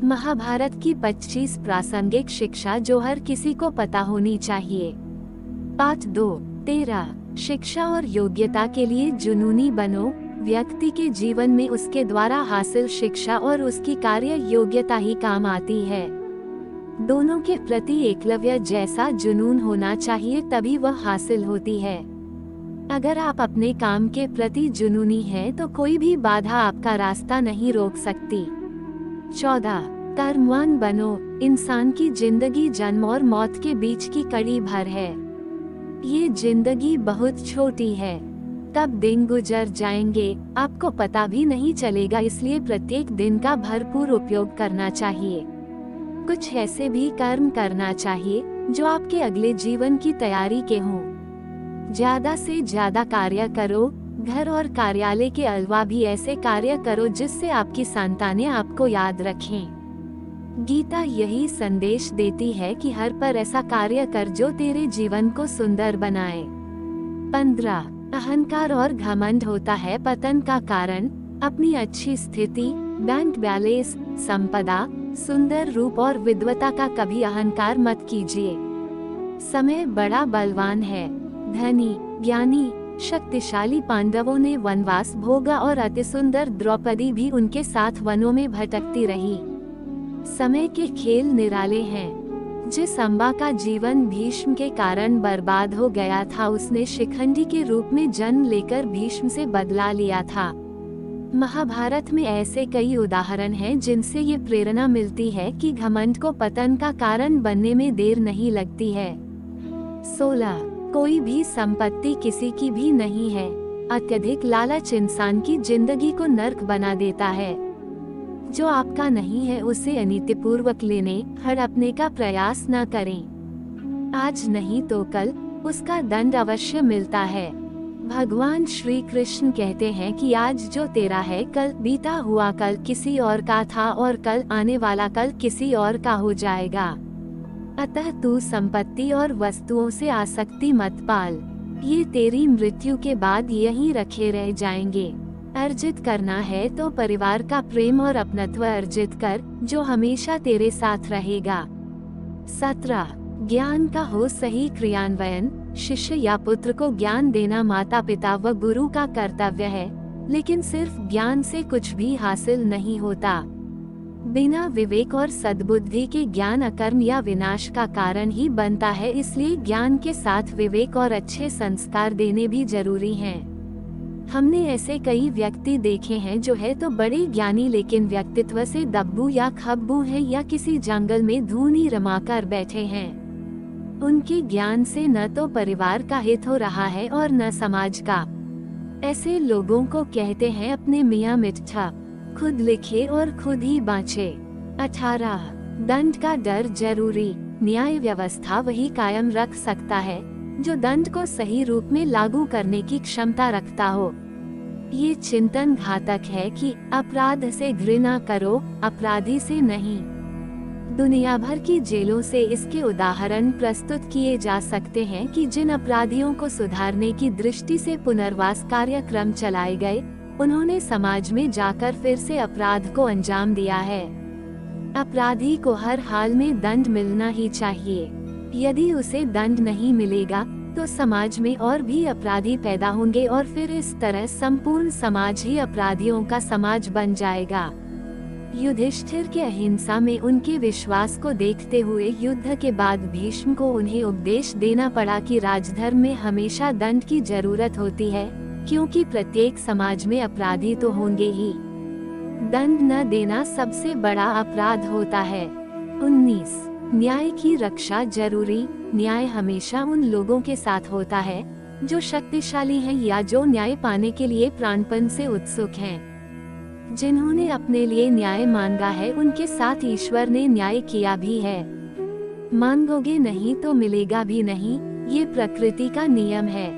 महाभारत की 25 प्रासंगिक शिक्षा जो हर किसी को पता होनी चाहिए। पाठ 2, 13 शिक्षा और योग्यता के लिए जुनूनी बनो। व्यक्ति के जीवन में उसके द्वारा हासिल शिक्षा और उसकी कार्य योग्यता ही काम आती है। दोनों के प्रति एकलव्य जैसा जुनून होना चाहिए, तभी वह हासिल होती है। अगर आप अपने काम के प्रति जुनूनी हैं तो कोई भी बाधा आपका रास्ता नहीं रोक सकती। 14 कर्मवान बनो। इंसान की जिंदगी जन्म और मौत के बीच की कड़ी भर है। ये जिंदगी बहुत छोटी है, कब दिन गुजर जाएंगे आपको पता भी नहीं चलेगा, इसलिए प्रत्येक दिन का भरपूर उपयोग करना चाहिए। कुछ ऐसे भी कर्म करना चाहिए जो आपके अगले जीवन की तैयारी के हों। ज्यादा से ज्यादा कार्य करो। घर और कार्यालय के अलावा भी ऐसे कार्य करो जिससे आपकी संतानें आपको याद रखें। गीता यही संदेश देती है कि हर पर ऐसा कार्य कर जो तेरे जीवन को सुंदर बनाए। 15 अहंकार और घमंड होता है पतन का कारण। अपनी अच्छी स्थिति, बैंक बैलेंस, संपदा, सुंदर रूप और विद्वता का कभी अहंकार मत कीजिए। समय बड़ा बलवान है। धनी, ज्ञानी, शक्तिशाली पांडवों ने वनवास भोगा और अति सुंदर द्रौपदी भी उनके साथ वनों में भटकती रही। समय के खेल निराले हैं। जिस अम्बा का जीवन भीष्म के कारण बर्बाद हो गया था, उसने शिखंडी के रूप में जन्म लेकर भीष्म से बदला लिया था। महाभारत में ऐसे कई उदाहरण हैं जिनसे ये प्रेरणा मिलती है कि घमंड को पतन का कारण बनने में देर नहीं लगती है। 16 कोई भी संपत्ति किसी की भी नहीं है। अत्यधिक लालच इंसान की जिंदगी को नर्क बना देता है। जो आपका नहीं है उसे अनीतिपूर्वक लेने, हड़पने का प्रयास न करें। आज नहीं तो कल उसका दंड अवश्य मिलता है। भगवान श्री कृष्ण कहते हैं कि आज जो तेरा है कल बीता हुआ कल किसी और का था और कल आने वाला कल किसी और का हो जाएगा। अतः तू संपत्ति और वस्तुओं से आसक्ति मत पाल, ये तेरी मृत्यु के बाद यहीं रखे रह जाएंगे। अर्जित करना है तो परिवार का प्रेम और अपनत्व अर्जित कर, जो हमेशा तेरे साथ रहेगा। 17 ज्ञान का हो सही क्रियान्वयन। शिष्य या पुत्र को ज्ञान देना माता पिता व गुरु का कर्तव्य है, लेकिन सिर्फ ज्ञान से कुछ भी हासिल नहीं होता। बिना विवेक और सद्बुद्धि के ज्ञान अकर्म या विनाश का कारण ही बनता है, इसलिए ज्ञान के साथ विवेक और अच्छे संस्कार देने भी जरूरी हैं। हमने ऐसे कई व्यक्ति देखे हैं जो है तो बड़े ज्ञानी लेकिन व्यक्तित्व से दब्बू या खब्बू हैं या किसी जंगल में धूनी रमाकर बैठे हैं। उनके ज्ञान से न तो परिवार का हित हो रहा है और न समाज का। ऐसे लोगों को कहते हैं अपने मियाँ मिठा, खुद लिखे और खुद ही बाँचे। 18 दंड का डर जरूरी। न्याय व्यवस्था वही कायम रख सकता है जो दंड को सही रूप में लागू करने की क्षमता रखता हो। ये चिंतन घातक है कि अपराध से घृणा करो, अपराधी से नहीं। दुनिया भर की जेलों से इसके उदाहरण प्रस्तुत किए जा सकते हैं कि जिन अपराधियों को सुधारने की दृष्टि से पुनर्वास कार्यक्रम चलाए गए, उन्होंने समाज में जाकर फिर से अपराध को अंजाम दिया है। अपराधी को हर हाल में दंड मिलना ही चाहिए। यदि उसे दंड नहीं मिलेगा तो समाज में और भी अपराधी पैदा होंगे और फिर इस तरह संपूर्ण समाज ही अपराधियों का समाज बन जाएगा। युधिष्ठिर के अहिंसा में उनके विश्वास को देखते हुए युद्ध के बाद भीष्म को उन्हें उपदेश देना पड़ा कि राजधर्म में हमेशा दंड की जरूरत होती है, क्योंकि प्रत्येक समाज में अपराधी तो होंगे ही। दंड न देना सबसे बड़ा अपराध होता है। 19 न्याय की रक्षा जरूरी। न्याय हमेशा उन लोगों के साथ होता है जो शक्तिशाली हैं या जो न्याय पाने के लिए प्राणपण से उत्सुक हैं। जिन्होंने अपने लिए न्याय मांगा है उनके साथ ईश्वर ने न्याय किया भी है। मांगोगे नहीं तो मिलेगा भी नहीं, ये प्रकृति का नियम है।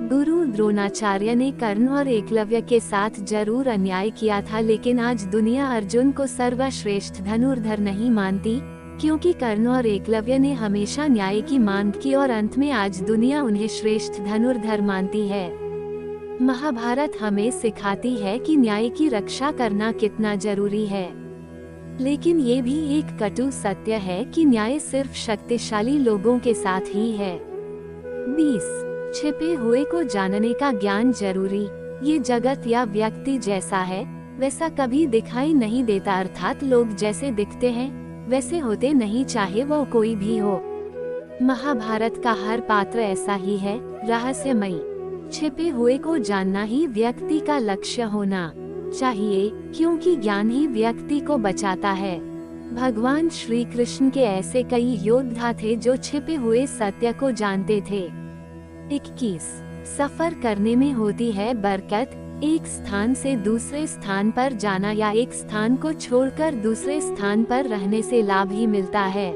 गुरु द्रोणाचार्य ने कर्ण और एकलव्य के साथ जरूर अन्याय किया था, लेकिन आज दुनिया अर्जुन को सर्वश्रेष्ठ धनुर्धर नहीं मानती, क्योंकि कर्ण और एकलव्य ने हमेशा न्याय की मांग की और अंत में आज दुनिया उन्हें श्रेष्ठ धनुर्धर मानती है। महाभारत हमें सिखाती है कि न्याय की रक्षा करना कितना जरूरी है। लेकिन ये भी एक कटु सत्य है कि न्याय सिर्फ शक्तिशाली लोगों के साथ ही है। 20. छिपे हुए को जानने का ज्ञान जरूरी। ये जगत या व्यक्ति जैसा है वैसा कभी दिखाई नहीं देता, अर्थात लोग जैसे दिखते हैं वैसे होते नहीं, चाहे वो कोई भी हो। महाभारत का हर पात्र ऐसा ही है, रहस्यमयी। छिपे हुए को जानना ही व्यक्ति का लक्ष्य होना चाहिए, क्योंकि ज्ञान ही व्यक्ति को बचाता है। भगवान श्री कृष्ण के ऐसे कई योद्धा थे जो छिपे हुए सत्य को जानते थे। 21. सफर करने में होती है बरकत। एक स्थान से दूसरे स्थान पर जाना या एक स्थान को छोड़कर दूसरे स्थान पर रहने से लाभ ही मिलता है।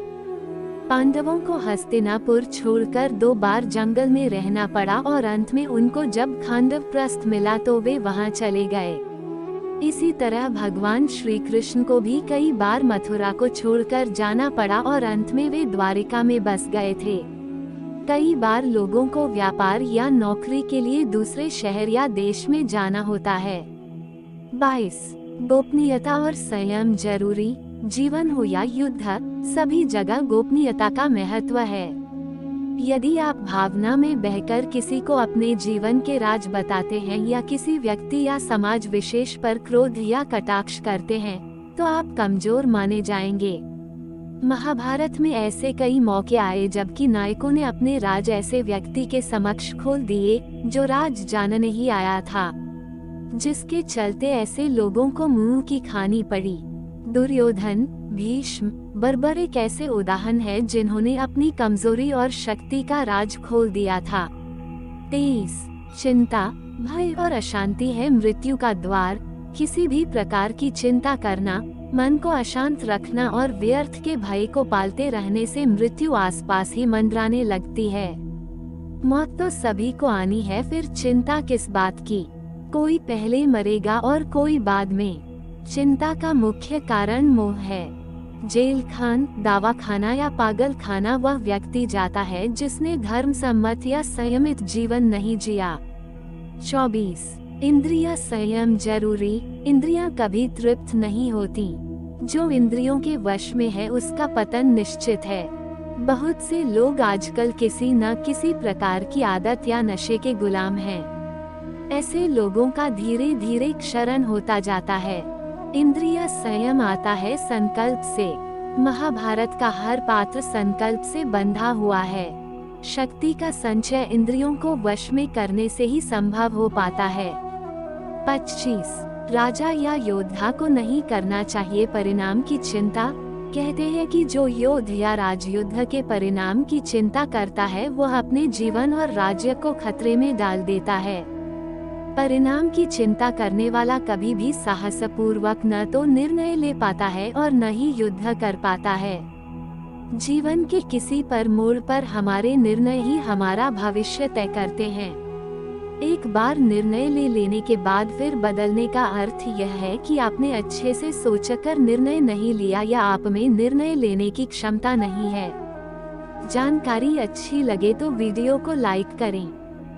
पांडवों को हस्तिनापुर छोड़कर 2 बार जंगल में रहना पड़ा और अंत में उनको जब खांडव प्रस्थ मिला तो वे वहां चले गए। इसी तरह भगवान श्री कृष्ण को भी कई बार मथुरा को छोड़कर जाना पड़ा और अंत में वे द्वारिका में बस गए थे। कई बार लोगों को व्यापार या नौकरी के लिए दूसरे शहर या देश में जाना होता है। 22. गोपनीयता और संयम जरूरी। जीवन हो या युद्ध, सभी जगह गोपनीयता का महत्व है। यदि आप भावना में बहकर किसी को अपने जीवन के राज बताते हैं या किसी व्यक्ति या समाज विशेष पर क्रोध या कटाक्ष करते हैं तो आप कमजोर माने जाएंगे। महाभारत में ऐसे कई मौके आए जबकि नायकों ने अपने राज ऐसे व्यक्ति के समक्ष खोल दिए जो राज जानने ही आया था, जिसके चलते ऐसे लोगों को मुंह की खानी पड़ी। दुर्योधन, भीष्म, बर्बर एक ऐसे उदाहरण है जिन्होंने अपनी कमजोरी और शक्ति का राज खोल दिया था। 23. चिंता, भय और अशांति है मृत्यु का द्वार। किसी भी प्रकार की चिंता करना, मन को अशांत रखना और व्यर्थ के भय को पालते रहने से मृत्यु आसपास ही मंडराने लगती है। मौत तो सभी को आनी है, फिर चिंता किस बात की। कोई पहले मरेगा और कोई बाद में। चिंता का मुख्य कारण मोह है। जेल खान, दवाखाना या पागल खाना वह व्यक्ति जाता है जिसने धर्म सम्मत या संयमित जीवन नहीं जिया। 24. इंद्रिय संयम जरूरी। इंद्रियां कभी तृप्त नहीं होती। जो इंद्रियों के वश में है उसका पतन निश्चित है। बहुत से लोग आजकल किसी न किसी प्रकार की आदत या नशे के गुलाम हैं। ऐसे लोगों का धीरे धीरे क्षरण होता जाता है। इंद्रिय संयम आता है संकल्प से। महाभारत का हर पात्र संकल्प से बंधा हुआ है। शक्ति का संचय इंद्रियों को वश में करने से ही संभव हो पाता है। 25. राजा या योद्धा को नहीं करना चाहिए परिणाम की चिंता। कहते हैं कि जो योद्धा या राजयुद्ध के परिणाम की चिंता करता है वह अपने जीवन और राज्य को खतरे में डाल देता है। परिणाम की चिंता करने वाला कभी भी साहसपूर्वक न तो निर्णय ले पाता है और न ही युद्ध कर पाता है। जीवन के किसी पर मोड़ पर हमारे निर्णय ही हमारा भविष्य तय करते हैं। एक बार निर्णय ले लेने के बाद फिर बदलने का अर्थ यह है कि आपने अच्छे से सोचकर निर्णय नहीं लिया या आप में निर्णय लेने की क्षमता नहीं है। जानकारी अच्छी लगे तो वीडियो को लाइक करें।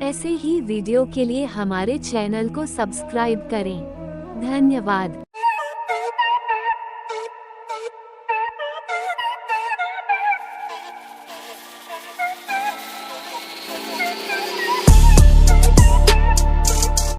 ऐसे ही वीडियो के लिए हमारे चैनल को सब्सक्राइब करें। धन्यवाद।